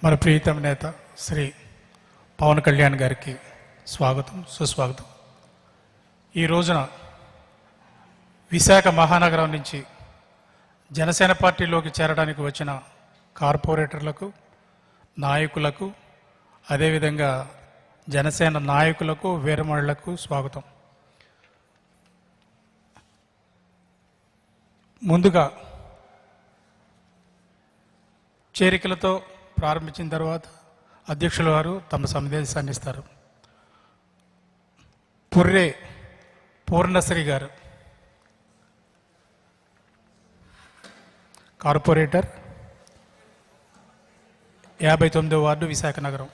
మన ప్రియతమ నేత శ్రీ పవన్ కళ్యాణ్ గారికి స్వాగతం, సుస్వాగతం. ఈ రోజున విశాఖ మహానగరం నుంచి జనసేన పార్టీలోకి చేరడానికి వచ్చిన కార్పొరేటర్లకు, నాయకులకు, అదేవిధంగా జనసేన నాయకులకు, వీరమణులకు స్వాగతం. ముందుగా చేరికలతో ప్రారంభించిన తర్వాత అధ్యక్షుల వారు తమ సందేశాన్ని ఇస్తారు. పుర్రే పూర్ణశ్రీ గారు, కార్పొరేటర్, 59వ వార్డు, విశాఖ నగరం.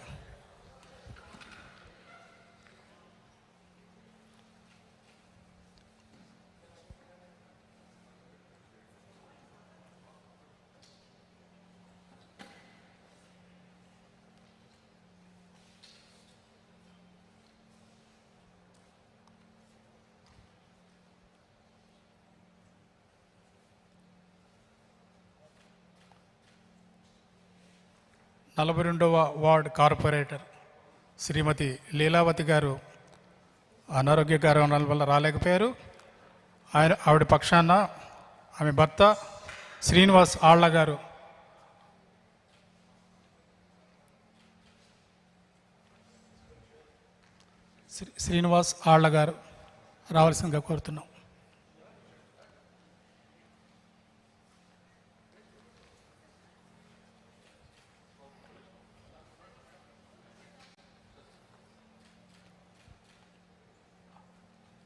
నలభై 42వ వార్డ్ కార్పొరేటర్ శ్రీమతి లీలావతి గారు అనారోగ్య కారణాల వల్ల రాలేకపోయారు. ఆవిడ పక్షాన ఆమె భర్త శ్రీనివాస్ ఆళ్ల గారు రావాల్సిందిగా కోరుతున్నాం.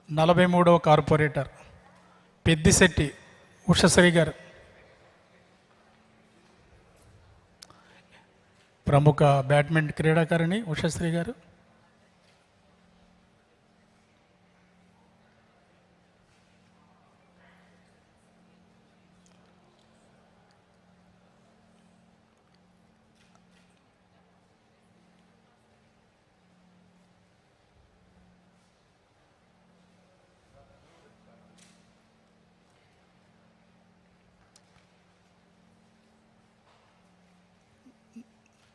నలభై 43వ కార్పొరేటర్ పెద్దిశెట్టి ఉషశ్రీ గారు, ప్రముఖ బ్యాడ్మింటన్ క్రీడాకారిణి ఉషశ్రీ గారు.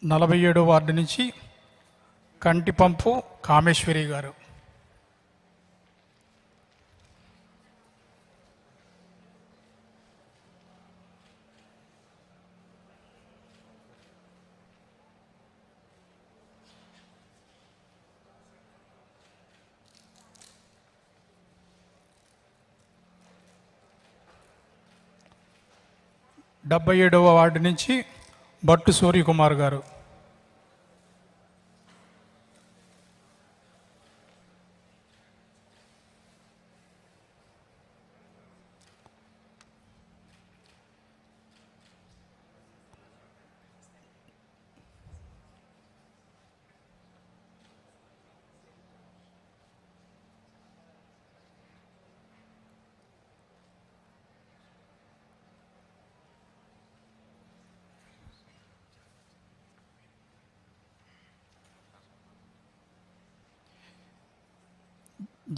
నలభై 47వ వార్డు నుంచి కంటిపంపు కామేశ్వరి గారు. డెబ్బై 77వ వార్డు నుంచి బట్టు సూర్యకుమార్ గారు.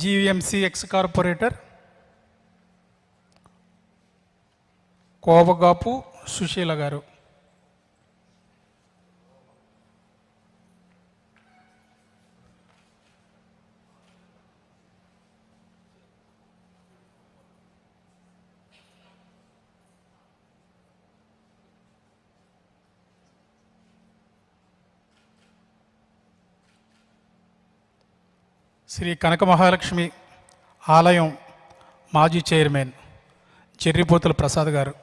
GVMC ex corporator Kovagapu Susheela గారు. శ్రీ కనక మహాలక్ష్మి ఆలయం మాజీ చైర్మన్ చెర్రిపోతుల ప్రసాద్ గారు.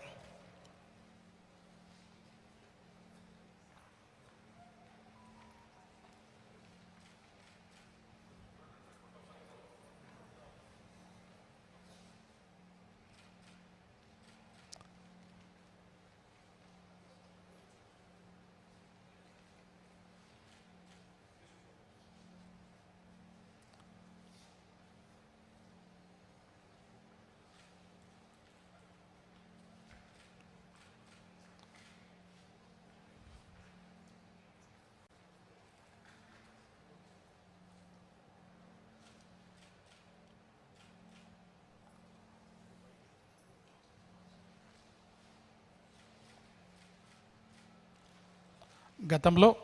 గతంలో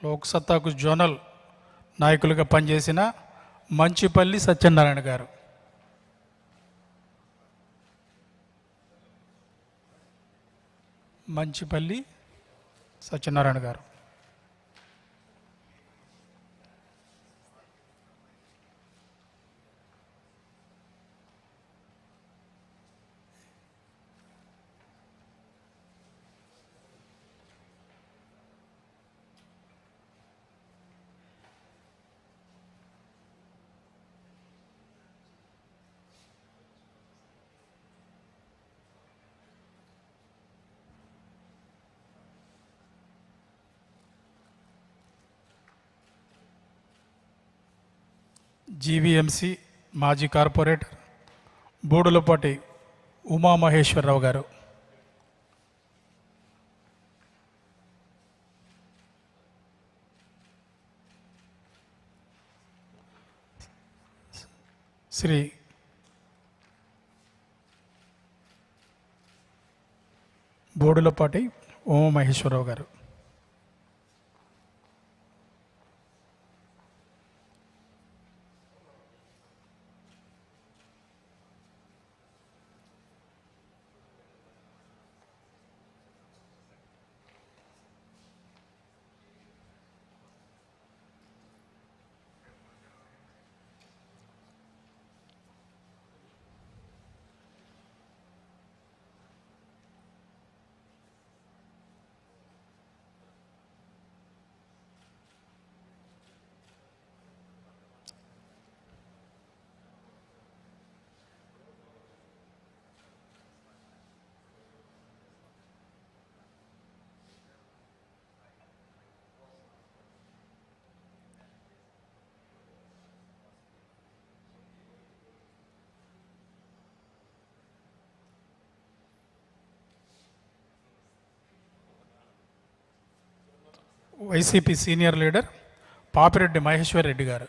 లోక్సత్తాకు జోనల్ నాయకులుగా పనిచేసిన మంచిపల్లి సత్యనారాయణ గారు. మంచిపల్లి సత్యనారాయణ గారు. జీవీఎంసీ మాజీ కార్పొరేటర్ బూడులపాటి ఉమామహేశ్వరరావు గారు. శ్రీ బూడులపాటి ఉమామహేశ్వరరావు గారు. YCP senior leader Papireddy Maheshwar Reddy గారు.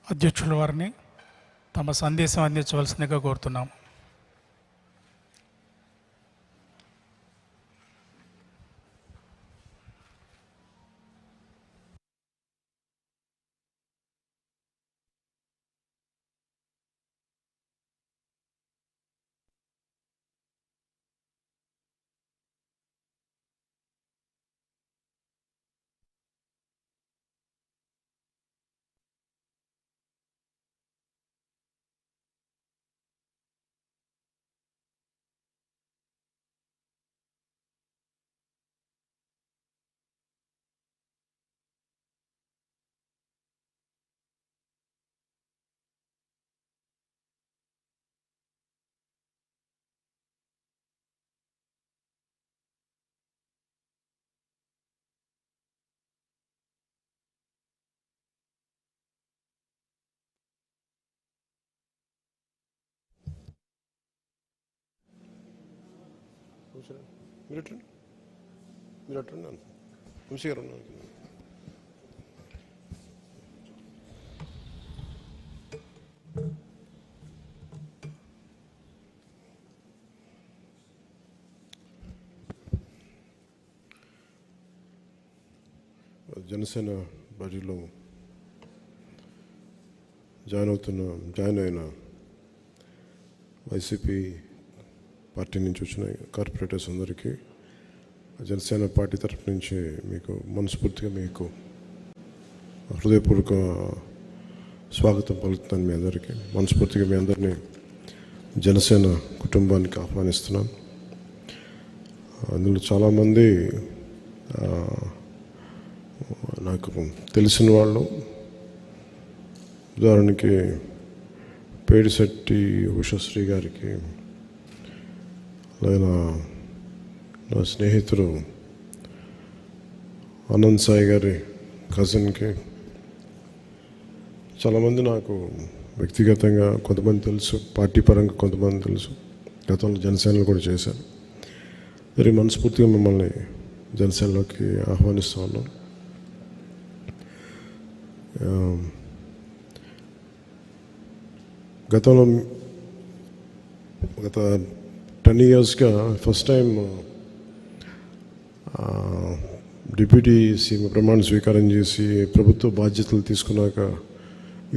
అధ్యక్షుల వారిని తమ సందేశం అందించవలసిందిగా కోరుతున్నాం. మీరు వంశీ గారు ఉన్నారు. జనసేన పార్టీలో జాయిన్ అయిన వైసీపీ పార్టీ నుంచి వచ్చిన కార్పొరేటర్స్ అందరికీ జనసేన పార్టీ తరఫు నుంచి మీకు మనస్ఫూర్తిగా మీకు హృదయపూర్వక స్వాగతం పలుకుతున్నాను. మీ అందరికీ మనస్ఫూర్తిగా మీ అందరినీ జనసేన కుటుంబానికి ఆహ్వానిస్తున్నాను. అందులో చాలామంది నాకు తెలిసిన వాళ్ళు, ఉదాహరణకి పేడిశెట్టి ఉషశ్రీ గారికి, అలాగే నా స్నేహితుడు ఆనంద్ సాయి గారి కజిన్కి, చాలామంది నాకు వ్యక్తిగతంగా కొంతమంది తెలుసు, పార్టీ పరంగా కొంతమంది తెలుసు, గతంలో జనసేనలో కూడా చేశాను. మరి మనస్ఫూర్తిగా మిమ్మల్ని జనసేనలోకి ఆహ్వానిస్తూ ఉన్నాం. గతంలో గత 10 yearsగా ఫస్ట్ టైం డిప్యూటీ సీఎం ప్రమాణ స్వీకారం చేసి ప్రభుత్వ బాధ్యతలు తీసుకున్నాక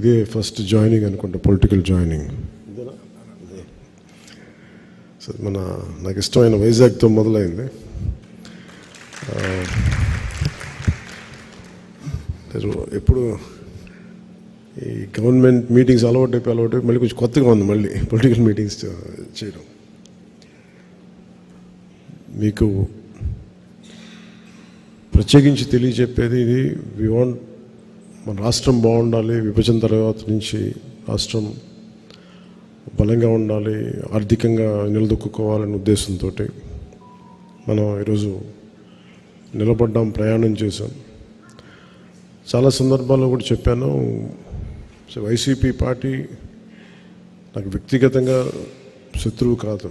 ఇదే ఫస్ట్ జాయినింగ్ అనుకుంటా, పొలిటికల్ జాయినింగ్. సో నాకు ఇష్టమైన వైజాగ్తో మొదలైంది. ఎప్పుడు ఈ గవర్నమెంట్ మీటింగ్స్ అలవాటు మళ్ళీ కొంచెం కొత్తగా ఉంది మళ్ళీ పొలిటికల్ మీటింగ్స్ చేయడం. మీకు ప్రత్యేకించి తెలియజెప్పేది ఇది, మన రాష్ట్రం బాగుండాలి, విభజన తర్వాత నుంచి రాష్ట్రం బలంగా ఉండాలి, ఆర్థికంగా నిలదొక్కుకోవాలనే ఉద్దేశంతో మనం ఈరోజు నిలబడ్డాం, ప్రయాణం చేశాం. చాలా సందర్భాల్లో కూడా చెప్పాను, వైసీపీ పార్టీ నాకు వ్యక్తిగతంగా శత్రువు కాదు.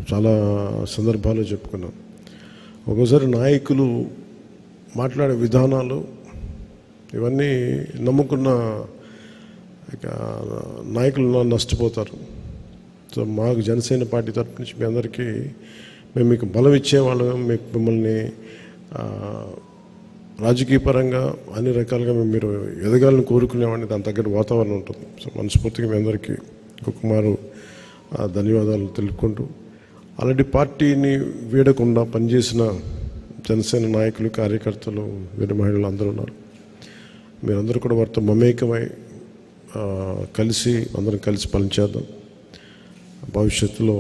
చాలా సందర్భాల్లో చెప్పుకున్నాం. ఒక్కోసారి నాయకులు మాట్లాడే విధానాలు ఇవన్నీ నమ్ముకున్న నాయకులు నష్టపోతారు. సో మాకు జనసేన పార్టీ తరఫు నుంచి మీ అందరికీ మేము మీకు బలం ఇచ్చేవాళ్ళం, మిమ్మల్ని రాజకీయ పరంగా అన్ని రకాలుగా మీరు ఎదగాలని కోరుకునేవాడిని. దాని తగ్గట్టు వాతావరణం ఉంటుంది. సో మనస్ఫూర్తిగా మీ అందరికీ ఒక్కమారు ధన్యవాదాలు తెలుపుకుంటూ, అలాంటి పార్టీని వీడకుండా పనిచేసిన జనసేన నాయకులు, కార్యకర్తలు, వీర మహిళలు అందరూ ఉన్నారు. మీరందరూ కూడా వారితో మమేకమై అందరం కలిసి పనిచేద్దాం. భవిష్యత్తులో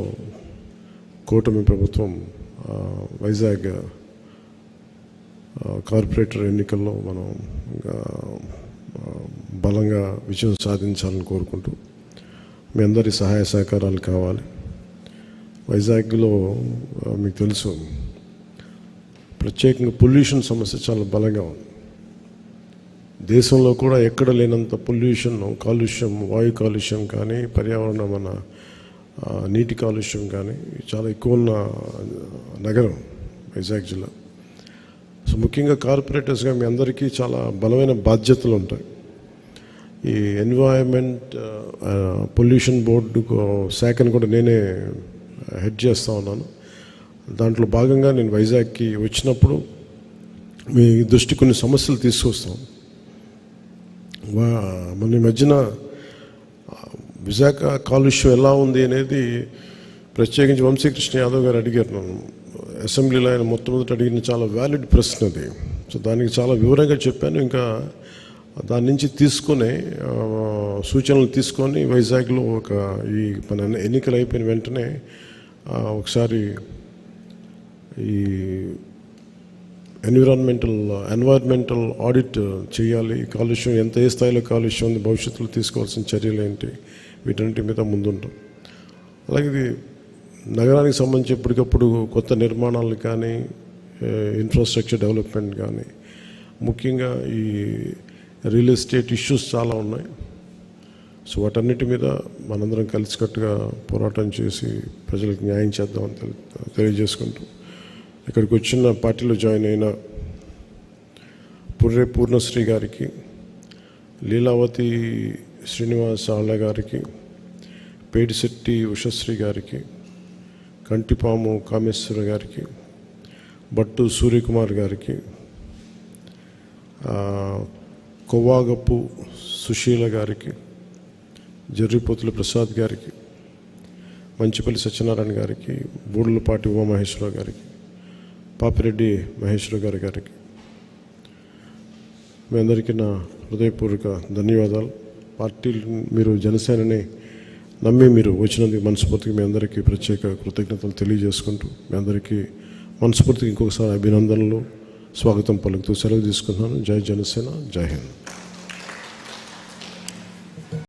కూటమి ప్రభుత్వం వైజాగ్ కార్పొరేటర్ ఎన్నికల్లో మనం బలంగా విజయం సాధించాలని కోరుకుంటూ, మీ అందరి సహాయ సహకారాలు కావాలి. వైజాగ్లో మీకు తెలుసు, ప్రత్యేకంగా పొల్యూషన్ సమస్య చాలా బలంగా ఉంది. దేశంలో కూడా ఎక్కడ లేనంత కాలుష్యం, వాయు కాలుష్యం కానీ, పర్యావరణ నీటి కాలుష్యం కానీ చాలా ఎక్కువ ఉన్న నగరం వైజాగ్ జిల్లా. సో ముఖ్యంగా కార్పొరేటర్స్గా మీ అందరికీ చాలా బలమైన బాధ్యతలు ఉంటాయి. ఈ ఎన్వైరన్మెంట్ పొల్యూషన్ బోర్డు శాఖను కూడా నేనే హెడ్ చేస్తూ ఉన్నాను. దాంట్లో భాగంగా నేను వైజాగ్కి వచ్చినప్పుడు మీ దృష్టి కొన్ని సమస్యలు తీసుకొస్తాం. మన మధ్యన విశాఖ కాలుష్యం ఎలా ఉంది అనేది ప్రత్యేకించి వంశీకృష్ణ యాదవ్ గారు అడిగారు నన్ను అసెంబ్లీలో. ఆయన మొట్టమొదటి అడిగిన చాలా వ్యాలిడ్ ప్రశ్న అది. సో దానికి చాలా వివరంగా చెప్పాను. ఇంకా దాని నుంచి తీసుకొని సూచనలు తీసుకొని వైజాగ్లో ఈ మన ఎన్నికలు అయిపోయిన వెంటనే ఒకసారి ఈ ఎన్వైర్మెంటల్ ఆడిట్ చేయాలి. కాలుష్యం ఏ స్థాయిలో కాలుష్యం ఉంది, భవిష్యత్తులో తీసుకోవాల్సిన చర్యలు ఏంటి, వీటన్నిటి మీద ముందుంటాం. అలాగే ఇది నగరానికి సంబంధించి ఎప్పటికప్పుడు కొత్త నిర్మాణాలు కానీ, ఇన్ఫ్రాస్ట్రక్చర్ డెవలప్మెంట్ కానీ, ముఖ్యంగా ఈ రియల్ ఎస్టేట్ ఇష్యూస్ చాలా ఉన్నాయి. సో వాటన్నిటి మీద మనందరం కలిసికట్టుగా పోరాటం చేసి ప్రజలకు న్యాయం చేద్దామని తెలియజేసుకుంటూ, ఇక్కడికి వచ్చిన పార్టీలో జాయిన్ అయిన పుర్రె పూర్ణశ్రీ గారికి, లీలావతి శ్రీనివాస్ ఆళ్ళ గారికి, పేడిశెట్టి ఉషశ్రీ గారికి, కంటిపాము కామేశ్వర గారికి, భట్టు సూర్యకుమార్ గారికి, కొవ్వాగప్పు సుశీల గారికి, జర్రిపోతుల ప్రసాద్ గారికి, మంచిపల్లి సత్యనారాయణ గారికి, బూడులపాటి ఉమామహేశ్వరరావు గారికి, పాపిరెడ్డి మహేశ్వరరావు గారికి మీ అందరికీ నా హృదయపూర్వక ధన్యవాదాలు. పార్టీ మీరు జనసేనని నమ్మి మీరు వచ్చినందుకు మనస్ఫూర్తిగా మీ అందరికీ ప్రత్యేక కృతజ్ఞతలు తెలియజేసుకుంటూ మీ అందరికీ మనస్ఫూర్తిగా ఇంకొకసారి అభినందనలు, స్వాగతం పలుకుతూ సెలవు తీసుకుంటున్నాను. జై జనసేన, జై హింద్.